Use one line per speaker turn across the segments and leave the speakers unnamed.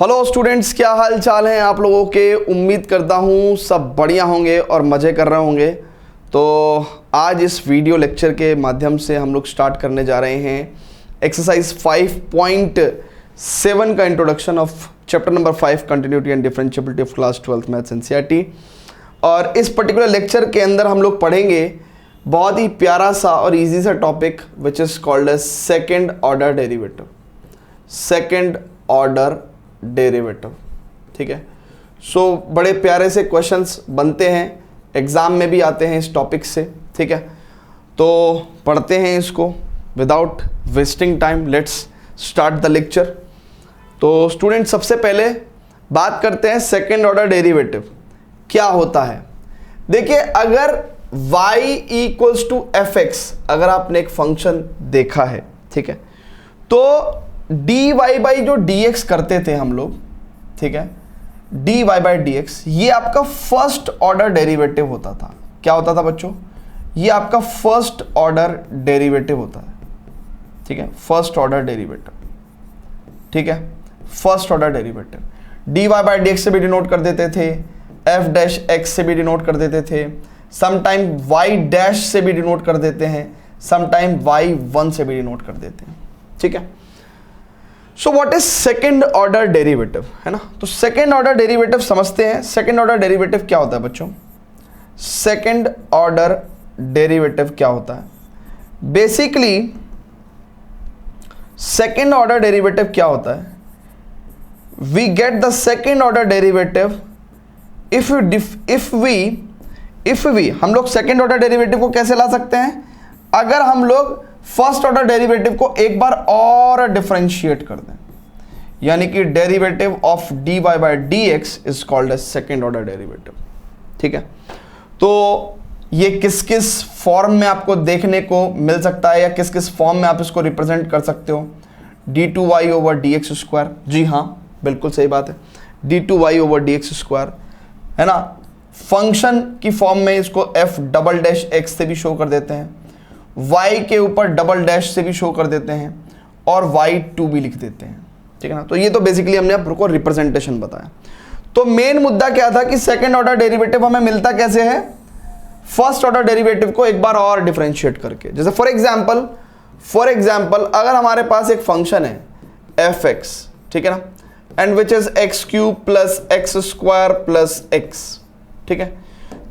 Hello students, क्या हाल चाल हैं आप लोगों के। उम्मीद करता हूँ सब बढ़िया होंगे और मज़े कर रहे होंगे। तो आज इस वीडियो लेक्चर के माध्यम से हम लोग स्टार्ट करने जा रहे हैं एक्सरसाइज 5.7 का introduction of chapter number 5 continuity and differentiability of class 12th maths NCERT. और इस पर्टिकुलर लेक्चर के अंदर हम लोग पढ़ेंगे बहुत ही प्यारा सा और इजी सा topic which is called as second order derivative. Second order derivative, ठीक है। सो बड़े प्यारे से क्वेश्चंस बनते हैं, एग्ज़ाम में भी आते हैं इस टॉपिक से, ठीक है। तो पढ़ते हैं इसको without wasting time. Let's start the lecture. तो स्टूडेंट, सबसे पहले बात करते हैं सेकेंड ऑर्डर डेरिवेटिव क्या होता है। देखिए, अगर y equals to f x, अगर आपने एक फंक्शन देखा है, ठीक है, तो dy बाई जो dx करते थे हम लोग, ठीक है, dy बाई dx, ये आपका फर्स्ट ऑर्डर डेरिवेटिव होता था। क्या होता था बच्चों? ये आपका फर्स्ट ऑर्डर डेरिवेटिव होता है, ठीक है, फर्स्ट ऑर्डर डेरिवेटिव, ठीक है, first order derivative. dy by dx से भी डिनोट कर देते थे, f डैश x से भी डिनोट कर देते थे, समटाइम y डैश से भी डिनोट कर देते हैं, समटाइम y1 से भी डिनोट कर देते हैं, ठीक है। So what is second order derivative, है ना। तो सेकेंड ऑर्डर डेरिवेटिव समझते हैं। सेकेंड ऑर्डर डेरिवेटिव क्या होता है बच्चों? सेकेंड ऑर्डर डेरिवेटिव क्या होता है? बेसिकली सेकेंड ऑर्डर डेरिवेटिव क्या होता है? We get the second order derivative if we हम लोग सेकेंड ऑर्डर डेरिवेटिव को कैसे ला सकते हैं? अगर हम लोग फर्स्ट ऑर्डर डेरिवेटिव को एक बार और डिफरेंशिएट कर दें, यानी कि derivative of dy by dx is called as second order derivative, ठीक है। तो ये किस किस फॉर्म में आपको देखने को मिल सकता है या किस किस फॉर्म में आप इसको रिप्रेजेंट कर सकते हो? d2y ओवर dx स्क्वायर, जी हाँ, बिल्कुल सही बात है, d2y ओवर dx स्क्वायर, है ना। फंक्शन की फॉर्म में इसको f डबल डैश x से भी शो कर देते हैं, y के ऊपर डबल डैश से भी शो कर देते हैं, और y2 भी लिख देते हैं, ठीक है ना। तो ये तो बेसिकली हमने आपको रिप्रेजेंटेशन बताया। तो मेन मुद्दा क्या था कि सेकंड ऑर्डर डेरिवेटिव हमें मिलता कैसे है? फर्स्ट ऑर्डर डेरिवेटिव को एक बार और डिफरेंशिएट करके। जैसे फॉर एग्जाम्पल अगर हमारे पास एक फंक्शन है एफ एक्स, ठीक है ना, and which is x cube plus x square plus x, ठीक है।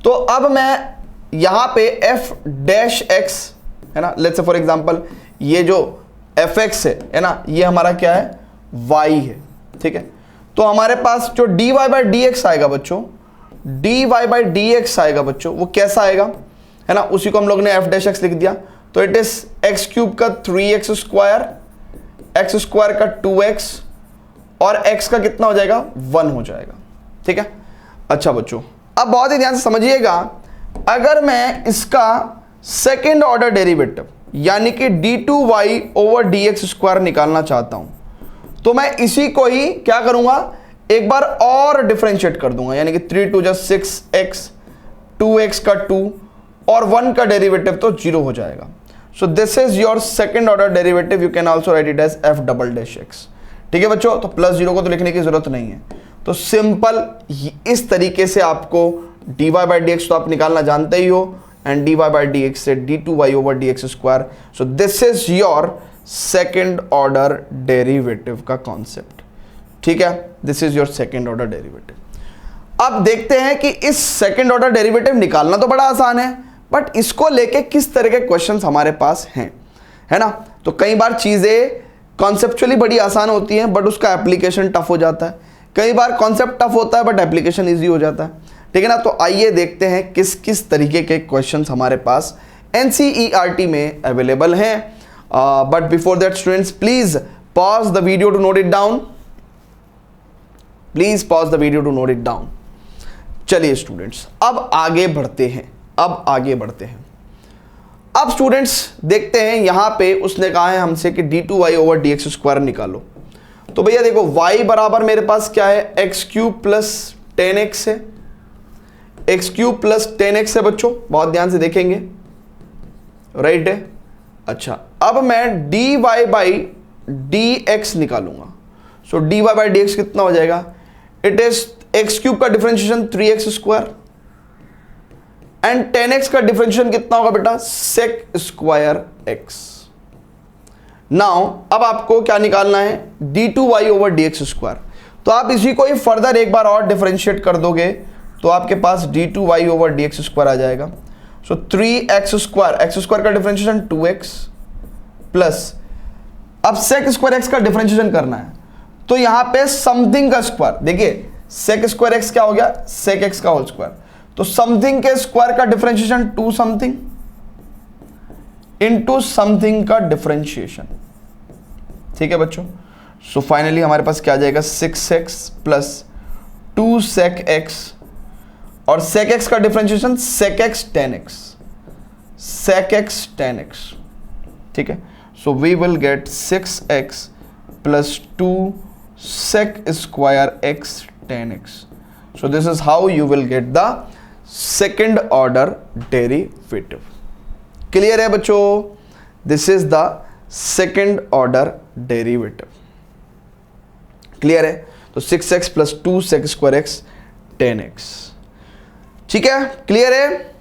तो अब मैं यहां पे एफ डैश एक्स, है ना, लेट्स से फॉर एग्जांपल ये जो एफ एक्स है ना, ये हमारा क्या है? y है, ठीक है। तो हमारे पास जो dy बाई dx आएगा बच्चों, dy बाई dx आएगा बच्चों, वो कैसा आएगा, है ना, उसी को हम लोग ने f डैश एक्स लिख दिया। तो इट इज एक्स क्यूब का 3x स्क्वायर, एक्स स्क्वायर का 2x, और x का कितना हो जाएगा? 1 हो जाएगा, ठीक है। अच्छा बच्चों, अब बहुत ही ध्यान से समझिएगा, अगर मैं इसका सेकेंड ऑर्डर डेरिवेटिव यानी कि d2y ओवर dx स्क्वायर निकालना चाहता हूं, तो मैं इसी को ही क्या करूंगा? एक बार और डिफरेंशिएट कर दूंगा, यानी कि 3 2 6x, 2x का 2 और 1 का डेरिवेटिव तो 0 हो जाएगा। So this is your second order derivative. You can also write it as f double dash x, ठीक है बच्चों। तो प्लस 0 को तो लिखने की जरूरत नहीं है। तो सिंपल इस तरीके से आपको dy बाई dx तो आप निकालना जानते ही हो, एंड dy बाई dx से d2y over dx square. So this is your second order derivative का कॉन्सेप्ट, ठीक है। This is your second order derivative. अब देखते हैं कि इस सेकेंड ऑर्डर डेरिवेटिव निकालना तो बड़ा आसान है, बट इसको लेके किस तरह के क्वेश्चंस हमारे पास हैं, है ना। तो कई बार चीजें कॉन्सेप्चुअली बड़ी आसान होती हैं, बट उसका एप्लीकेशन टफ हो जाता है। कई बार कॉन्सेप्ट टफ होता है बट एप्लीकेशन ईजी हो जाता है, ठीक है ना। तो आइए देखते हैं किस किस तरीके के क्वेश्चंस हमारे पास एनसीईआरटी में अवेलेबल हैं। But before that students, please pause the video to note it down, please pause the video to note it down. चलिए स्टूडेंट्स, अब आगे बढ़ते हैं। अब स्टूडेंट्स देखते हैं, यहां पे उसने कहा है हमसे कि d2y ओवर dx स्क्वायर निकालो। तो भैया देखो, y बराबर मेरे पास क्या है? एक्स क्यूब प्लस 10x है, एक्स क्यूब प्लस 10x है बच्चों, बहुत ध्यान से देखेंगे, राइट है। अच्छा, अब मैं dy बाई dx निकालूंगा। So d y by d x कितना हो जाएगा, इट इज एक्स क्यूब का differentiation 3x square and 10x का डिफरेंशिएशन कितना होगा बेटा, सेक स्क्वायर x। नाउ अब आपको क्या निकालना है, d2y ओवर dx स्क्वायर। तो आप इसी को ही फर्दर एक बार और डिफरेंशिएट कर दोगे तो आपके पास d2y ओवर dx स्क्वायर आ जाएगा। सो 3x स्क्वायर, एक्स स्क्वायर का डिफरेंशिएशन 2x प्लस, अब सेक स्क्वायर x का डिफरेंशिएशन करना है तो यहां पे समथिंग का स्क्वायर, देखिए सेक स्क्वायर x क्या हो गया, सेक x का होल स्क्वायर, तो समथिंग के स्क्वायर का डिफरेंशिएशन 2 समथिंग इनटू समथिंग का डिफरेंशिएशन। ठीक है बच्चों, सो फाइनली हमारे पास क्या आ जाएगा, 6x प्लस 2 सेक x और सेक x का differentiation sec x tan x, sec x tan x। ठीक है, so we will get 6x plus 2 sec square x tan x. So this is how you will get the second order derivative. Clear है बच्चों? This is the second order derivative. Clear है? तो 6x plus 2 sec square x tan x. ठीक है, clear है?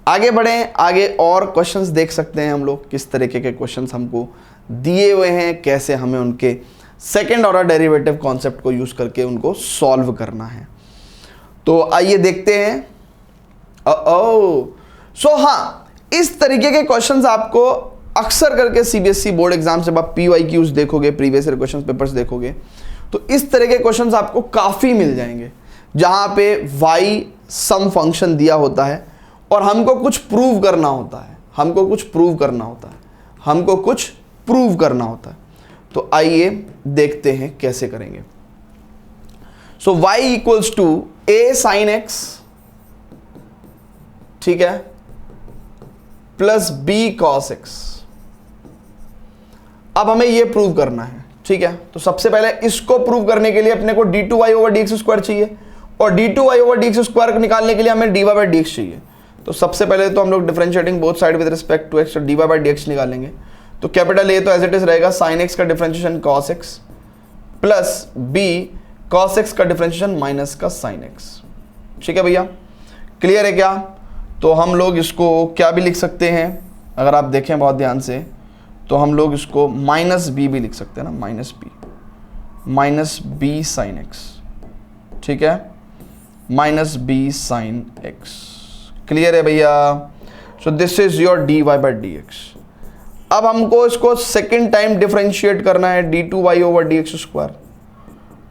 आगे बढ़ें, आगे और क्वेश्चंस देख सकते हैं हम लोग, किस तरीके के क्वेश्चंस हमको दिए हुए हैं, कैसे हमें उनके सेकेंड ऑर्डर डेरिवेटिव कॉन्सेप्ट को यूज करके उनको सॉल्व करना है। तो आइए देखते हैं। सो हाँ, इस तरीके के क्वेश्चंस आपको अक्सर करके सीबीएसई बोर्ड एग्जाम से आप PYQs देखोगे, प्रीवियस ईयर क्वेश्चन पेपर्स देखोगे, तो इस तरह के क्वेश्चंस आपको काफी मिल जाएंगे जहां पे y सम फंक्शन दिया होता है और हमको कुछ प्रूव करना होता है, तो आइए देखते हैं कैसे करेंगे। So y equals to a sine x, ठीक है, प्लस b cos x। अब हमें यह प्रूव करना है, ठीक है। तो सबसे पहले इसको प्रूव करने के लिए अपने को d2y ओवर dx स्क्वायर चाहिए और d2y ओवर dx स्क्वायर निकालने के लिए हमें dy बाई dx चाहिए। तो सबसे पहले तो हम लोग differentiating both side with respect to x, तो dy बाई dx निकालेंगे। तो कैपिटल A तो एज इट इज रहेगा साइन x का differentiation cos x plus b cos x का डिफरेंशिएशन माइनस का साइन x। ठीक है भैया, क्लियर है क्या? तो हम लोग इसको क्या भी लिख सकते हैं, अगर आप देखें बहुत ध्यान से तो हम लोग इसको माइनस बी भी लिख सकते हैं ना, माइनस बी साइन एक्स। ठीक है, minus b sine x. Clear है भैया? So this is your dy by d x. अब हमको इसको सेकेंड टाइम डिफरेंशिएट करना है d2y ओवर dx स्क्वायर।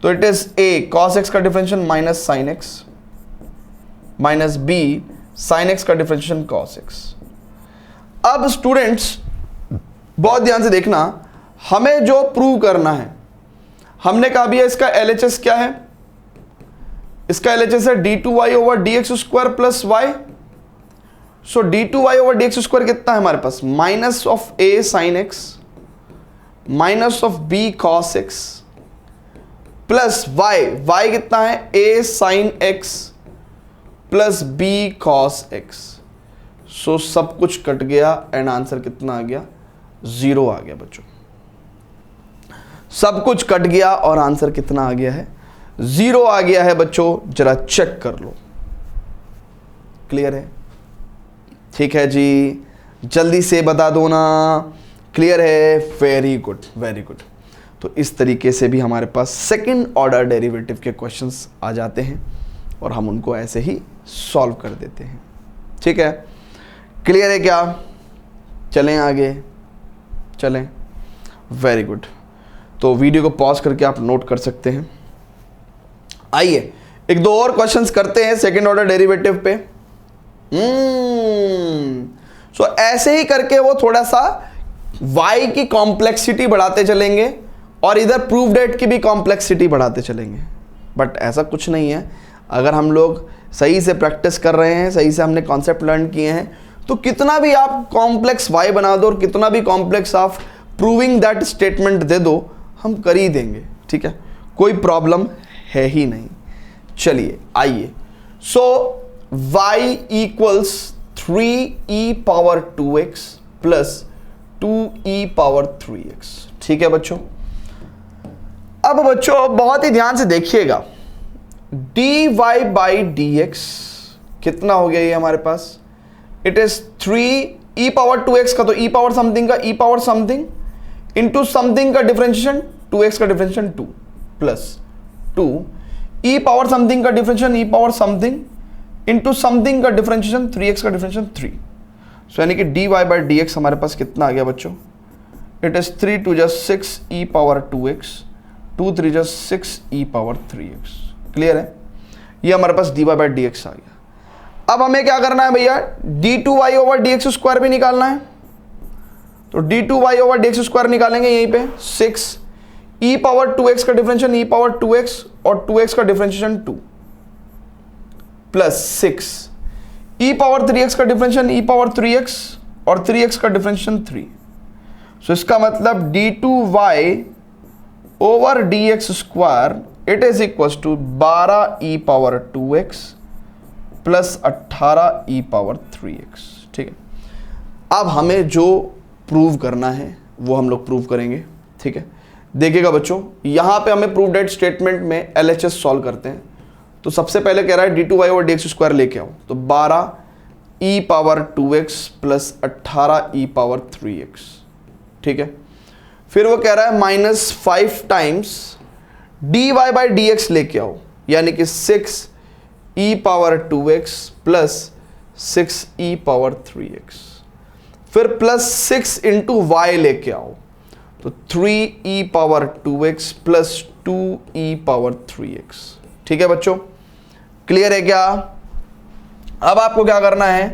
तो it is a cos x का differentiation minus sine x minus b sine x का डिफरेंशिएशन cos x। अब students बहुत ध्यान से देखना, हमें जो प्रूव करना है, हमने कहा भी है इसका LHS क्या है, इसका LHS है d2y over dx square plus y। So d2y over dx square कितना है हमारे पास, minus of a sine x minus of b cos x plus y कितना है, a sine x plus b cos x। So सब कुछ cut गया and answer कितना आ गया, 0 आ गया बच्चों। सब कुछ कट गया और आंसर कितना आ गया है, 0 आ गया है बच्चों। जरा चेक कर लो, क्लियर है? ठीक है जी, जल्दी से बता दो ना, क्लियर है? Very good, very good. तो इस तरीके से भी हमारे पास सेकंड ऑर्डर डेरिवेटिव के क्वेश्चंस आ जाते हैं और हम उनको ऐसे ही सॉल्व कर देते हैं। ठीक है, क्लियर है क्या? चलें आगे, चलें। Very good. तो वीडियो को पॉज करके आप नोट कर सकते हैं। आइए एक दो और क्वेश्चंस करते हैं सेकंड ऑर्डर डेरिवेटिव पे। सो ऐसे ही करके वो थोड़ा सा y की कॉम्प्लेक्सिटी बढ़ाते चलेंगे और इधर प्रूव डेट की भी कॉम्प्लेक्सिटी बढ़ाते चलेंगे। बट ऐसा कुछ नहीं है, अगर हम लोग सही से प्रैक्टिस कर रहे हैं, सही से हमने कॉन्सेप्ट लर्न किए हैं, तो कितना भी आप कॉम्प्लेक्स y बना दो और कितना भी कॉम्प्लेक्स आप प्रूविंग दैट स्टेटमेंट दे दो, हम कर ही देंगे। ठीक है, कोई प्रॉब्लम है ही नहीं। चलिए आइए, सो y equals 3e power 2x plus 2e power 3x। ठीक है बच्चों, अब बच्चों बहुत ही ध्यान से देखिएगा, dy बाई dx कितना हो गया ये हमारे पास, it is 3 e power 2x का, तो e पावर समथिंग का e power something into something का डिफरेंशिएशन 2x का differentiation 2 plus 2 e power something का differentiation e power something into something का डिफरेंशिएशन 3x का डिफरेंशिएशन 3। सो यानी कि dy बाई dx हमारे पास कितना आ गया बच्चों, it is 3 2 6 e power 2x 2 3 6 e power 3x। Clear है, ये हमारे पास dy बाई dx आ गया। अब हमें क्या करना है भैया, d2y ओवर dx स्क्वायर भी निकालना है, तो d2y ओवर dx स्क्वायर निकालेंगे यहीं पे 6 e पावर 2x का डिफरेंशिएशन e पावर 2x और 2x का differentiation 2 plus 6 e power 3x का डिफरेंशिएशन e पावर 3x और 3x का डिफरेंशिएशन 3। सो इसका मतलब d2y over dx square it is equal to 12 e power 2x plus 18 e power 3x। ठीक है, अब हमें जो प्रूव करना है वो हम लोग प्रूव करेंगे। ठीक है, देखिएगा बच्चों, यहां पे हमें प्रूव डेट स्टेटमेंट में LHS सॉल्व करते हैं। तो सबसे पहले कह रहा है d2y ओवर dx स्क्वायर लेके आओ, तो 12 e power 2x plus 18 e power 3x। ठीक है, फिर वो कह रहा है -5 टाइम्स dy बाई dx लेके आओ, यानी कि 6 e power 2x plus 6 e power 3x। फिर प्लस 6 इंटू y लेके आओ, तो 3 e power 2x plus 2 e power 3x। ठीक है बच्चों, क्लियर है क्या? अब आपको क्या करना है,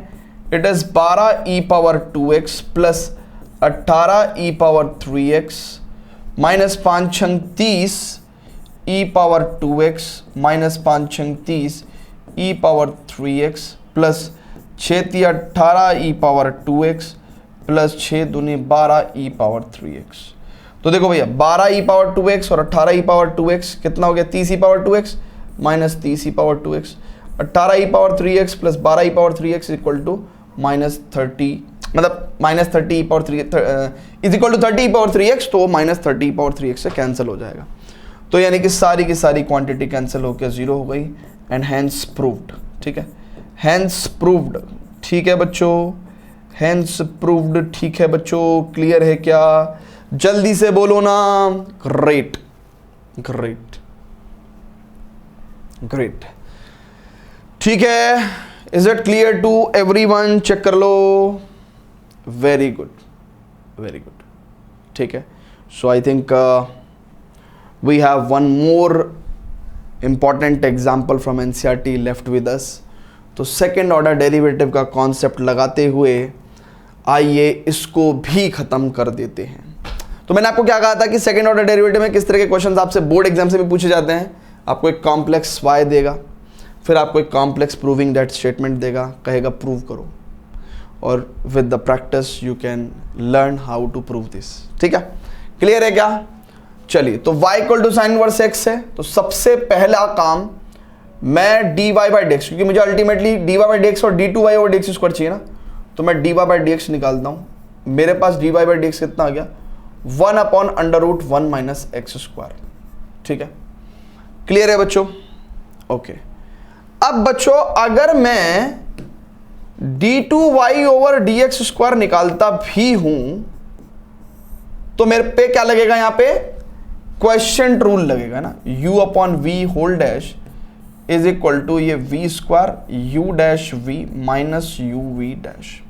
it is 12 e power 2x plus 18 e power 3x minus 5 छंग 30 e power 2x minus 5 छंग 30 e power 3x plus 6 × 18 e power 2x plus 6 दूनी 12 e पावर 3x। तो देखो भैया 12 e पावर 2x और 18 e पावर 2x कितना हो गया, 30 e power 2x minus 30 e power 2x, 18 e power 3x plus 12 e power 3x equal to -30, मतलब -30 e power 3 is equal to 30 e power 3x, तो -30 e power 3x से cancel हो जाएगा। तो यानी कि सारी की सारी क्वांटिटी कैंसिल होकर 0 हो गई एंड हैंस प्रूव्ड। ठीक है, हैंस प्रूव्ड। ठीक है बच्चों, हैंस प्रूव्ड। ठीक है बच्चों, क्लियर है क्या? जल्दी से बोलो ना। Great great great. ठीक है, is it clear to everyone? Check कर लो। Very good very good. ठीक है, so I think we have one more important example from NCERT left with us। तो सेकेंड ऑर्डर डेरिवेटिव का कॉन्सेप्ट लगाते हुए आइए इसको भी खत्म कर देते हैं। तो मैंने आपको क्या कहा था कि सेकेंड ऑर्डर डेरिवेटिव में किस तरह के क्वेश्चंस आपसे बोर्ड एग्जाम से भी पूछे जाते हैं। आपको एक कॉम्प्लेक्स y देगा, फिर आपको एक कॉम्प्लेक्स प्रूविंग दैट स्टेटमेंट देगा, कहेगा प्रूव करो, और with the practice you can learn how to prove this. ठीक है, क्लियर है क्या? चलिए, तो y equal to sine inverse x है, तो सबसे पहला काम मैं dy बाई dx, क्योंकि मुझे अल्टीमेटली dy बाई dx और d2y ओवर dx स्क्वायर चाहिए ना, तो मैं dy बाई dx निकालता हूं। मेरे पास dy बाई dx कितना आ गया, 1/√1 माइनस एक्स स्क्वायर। ठीक है, क्लियर है बच्चों? ओके, अब बच्चों अगर मैं d2y ओवर dx स्क्वायर निकालता भी हूं तो मेरे पे क्या लगेगा, यहां पे क्वेश्चन रूल लगेगा ना, u upon v whole dash is equal to ये v square u dash v minus u v dash.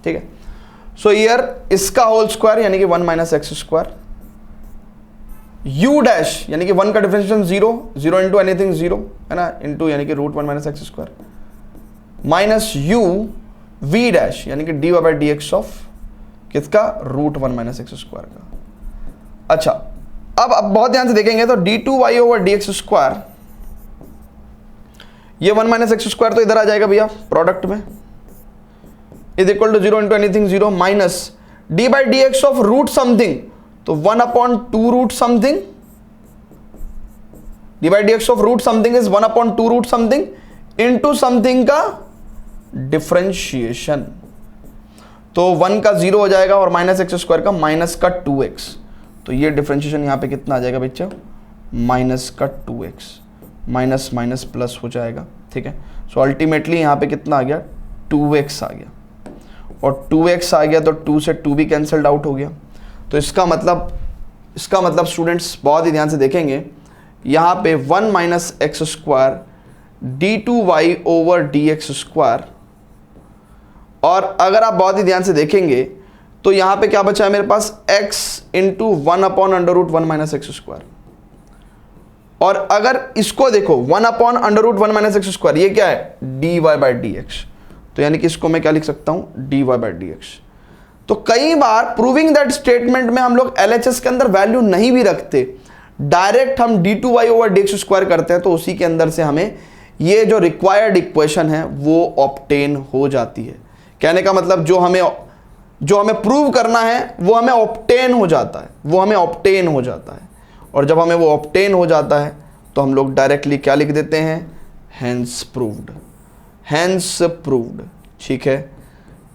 ठीक है, सो ईयर इसका होल स्क्वायर यानी कि 1 minus x square, u dash यानी कि 1 का डिफरेंशिएशन 0 इंटू एनीथिंग 0 है ना, इंटू यानी कि √1 minus x square minus u v dash यानी कि dy बाई dx ऑफ किसका, √1 माइनस एक्स स्क्वायर का। अच्छा, अब बहुत ध्यान से देखेंगे तो d2y ओवर dx स्क्वायर, ये 1 माइनस एक्स स्क्वायर तो इधर आ जाएगा भैया प्रोडक्ट में, is equal to 0 into anything 0 minus d by d x of root something, तो 1/2 root something, d by d x of root something is 1/2 root something into something का differentiation, तो 1 का 0 हो जाएगा और माइनस एक्स स्क्वायर का minus का 2x, तो ये डिफरेंशिएशन यहां पे कितना आ जाएगा बच्चा, माइनस का 2x, माइनस माइनस प्लस हो जाएगा, ठीक है। सो अल्टीमेटली यहाँ पे कितना आ गया, 2x आ गया, और 2x आ गया तो 2 से 2 भी कैंसल्ड आउट हो गया। तो इसका मतलब स्टूडेंट्स बहुत ही ध्यान से देखेंगे, यहाँ पे 1 minus x square d2y over dx square, और अगर आप बहुत ही ध्यान से देखेंगे तो यहाँ पे क्या बचा है मेरे पास, x into 1 upon under root 1 minus x square. और अगर इसको देखो 1 upon under root 1 minus x square, ये क्या है, dy बाई डी एक्स। तो यानी कि इसको मैं क्या लिख सकता हूँ, dy बाई डी एक्स। तो कई बार प्रूविंग दैट स्टेटमेंट में हम लोग LHS के अंदर वैल्यू नहीं भी रखते, डायरेक्ट हम d2y ओवर dx स्क्वायर करते हैं, तो उसी के अंदर से हमें ये जो रिक्वायर्ड इक्वेशन है वो ऑब्टेन हो जाती है। कहने का मतलब जो हमें प्रूव करना है वो हमें ऑब्टेन हो जाता है, और जब हमें वो ऑब्टेन हो जाता है तो हम लोग डायरेक्टली क्या लिख देते हैं, हेंस प्रूव्ड।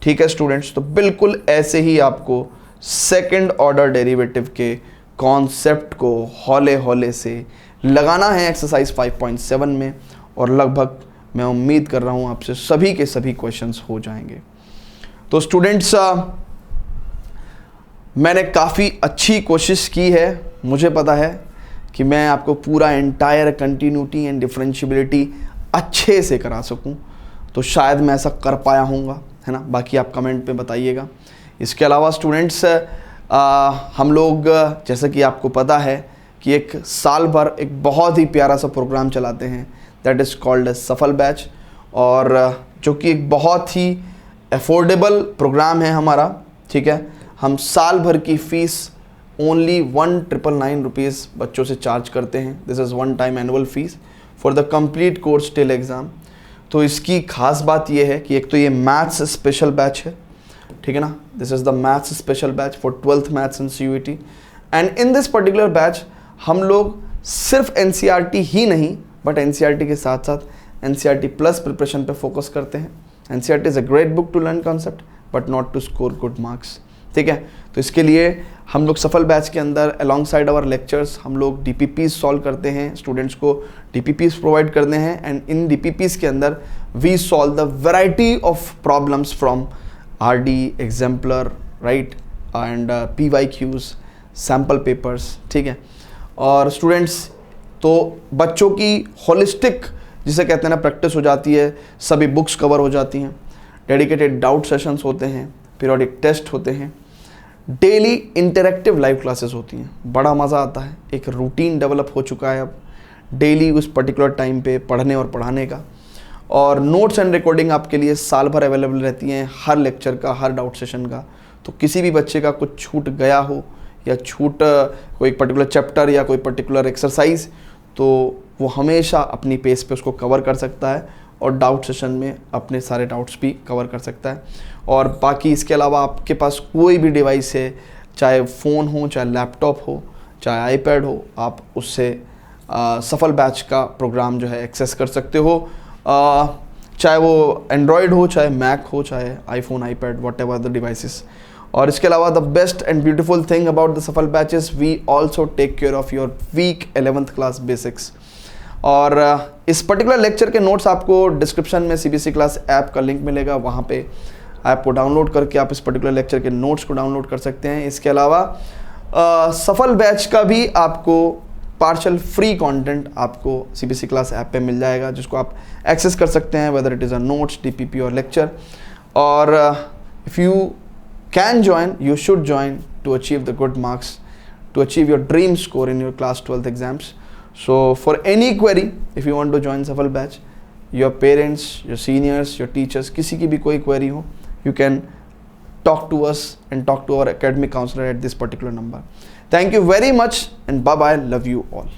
ठीक है स्टूडेंट्स। तो बिल्कुल ऐसे ही आपको सेकंड ऑर्डर डेरिवेटिव के कॉन्सेप्ट को हौले हौले से लगाना है एक्सरसाइज 5.7 में, और लगभग मैं उम्मीद कर रहा हूँ आपसे सभी के सभी क्वेश्चंस हो जाएंगे। तो स्टूडेंट्स, मैंने काफ़ी अच्छी कोशिश की है, मुझे पता है कि मैं आपको पूरा एंटायर कंटिन्यूटी एंड डिफरेंशियबिलिटी अच्छे से करा सकूं, तो शायद मैं ऐसा कर पाया हूँगा, है ना। बाकी आप कमेंट पे बताइएगा। इसके अलावा स्टूडेंट्स, हम लोग जैसा कि आपको पता है कि एक साल भर एक बहुत ही प्यारा सा प्रोग्राम चलाते हैं, दैट इज़ कॉल्ड सफल बैच, और जो कि एक बहुत ही अफोर्डेबल प्रोग्राम है हमारा, ठीक है। हम साल भर की फ़ीस ओनली 1999 रुपीज़ बच्चों से चार्ज करते हैं। This is one time annual fees for the complete course till exam. तो इसकी खास बात यह है कि एक तो ये मैथ्स स्पेशल बैच है, ठीक है ना। This is the maths special batch for 12th maths and CUET, and in this particular batch हम लोग सिर्फ NCERT ही नहीं, बट NCERT के साथ साथ NCERT प्लस प्रिपरेशन पे फोकस करते हैं। NCERT is a great book to learn concept but not to score good marks, ठीक है। तो इसके लिए हम लोग सफल बैच के अंदर अलॉन्ग साइड आवर लेक्चर्स हम लोग DPPs सॉल्व करते हैं, स्टूडेंट्स को DPPs प्रोवाइड करते हैं, एंड इन DPPs के अंदर we solve the variety of problems from RD, exemplar, right, and PYQs, sample papers, ठीक है। और स्टूडेंट्स, तो बच्चों की होलिस्टिक जिसे कहते हैं ना प्रैक्टिस हो जाती है, सभी बुक्स कवर हो जाती हैं, डेडिकेटेड डाउट सेशंस होते हैं, पीरियोडिक टेस्ट होते हैं, डेली इंटरेक्टिव लाइव क्लासेस होती हैं, बड़ा मज़ा आता है। एक रूटीन डेवलप हो चुका है अब डेली उस पर्टिकुलर टाइम पे पढ़ने और पढ़ाने का, और नोट्स एंड रिकॉर्डिंग आपके लिए साल भर अवेलेबल रहती हैं, हर लेक्चर का, हर डाउट सेशन का। तो किसी भी बच्चे का कुछ छूट गया हो या कोई पर्टिकुलर चैप्टर या कोई पर्टिकुलर एक्सरसाइज, तो वो हमेशा अपनी पेस पे उसको कवर कर सकता है, और डाउट सेशन में अपने सारे डाउट्स भी कवर कर सकता है। और बाकी इसके अलावा आपके पास कोई भी डिवाइस है, चाहे फ़ोन हो, चाहे लैपटॉप हो, चाहे आईपैड हो, आप उससे सफल बैच का प्रोग्राम जो है एक्सेस कर सकते हो, चाहे वो एंड्रॉयड हो, चाहे मैक हो, चाहे iPhone, iPad, whatever the devices. और इसके अलावा the best and beautiful thing about the Safal batches, we also take care of your weak 11th class basics. और इस पर्टिकुलर लेक्चर के नोट्स आपको डिस्क्रिप्शन में CBSE क्लास ऐप का लिंक मिलेगा, वहाँ पे ऐप को डाउनलोड करके आप इस पर्टिकुलर लेक्चर के नोट्स को डाउनलोड कर सकते हैं। इसके अलावा सफल बैच का भी आपको पार्शल फ्री कंटेंट आपको CBSE क्लास ऐप पे मिल जाएगा, जिसको आप एक्सेस कर सकते हैं, whether it is a notes, DPP और लेक्चर। और if you can join, you should join to achieve the good marks, to achieve your dream score in your class 12th exams. So for any query, if you want to join Safal batch, your parents, your seniors, your teachers, किसी की भी कोई query हो, you can talk to us and talk to our academic counselor at this particular number. Thank you very much and bye bye, love you all.